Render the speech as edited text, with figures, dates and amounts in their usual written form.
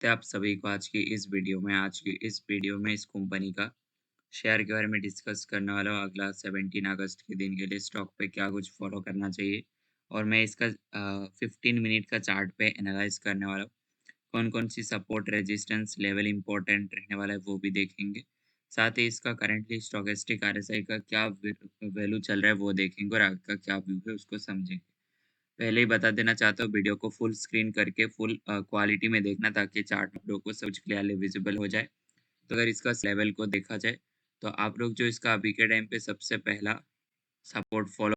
तो आप सभी को आज की इस वीडियो में इस कंपनी का शेयर के बारे में डिस्कस करने वाला हूँ। अगला 17 अगस्त के दिन के लिए स्टॉक पे क्या कुछ फॉलो करना चाहिए और मैं इसका 15 मिनट का चार्ट पे एनालाइज करने वाला हूँ। कौन-कौन सी सपोर्ट, रेजिस्टेंस लेवल इम्पोर्टेंट रहने वाला है वो भी देखेंगे। साथ ही इसका करंटली स्टोकेस्टिक आरएसआई का क्या वैल्यू चल रहा है वो देखेंगे और आगे का क्या व्यू है उसको समझेंगे। पहले ही बता देना चाहता हूँ वीडियो को फुल स्क्रीन करके फुल क्वालिटी में देखना ताकि चार्ट आप लोग को सब कुछ क्लियरली विजिबल हो जाए। तो अगर इसका लेवल को देखा जाए तो आप लोग जो इसका अभी के टाइम पे सबसे पहला सपोर्ट फॉलो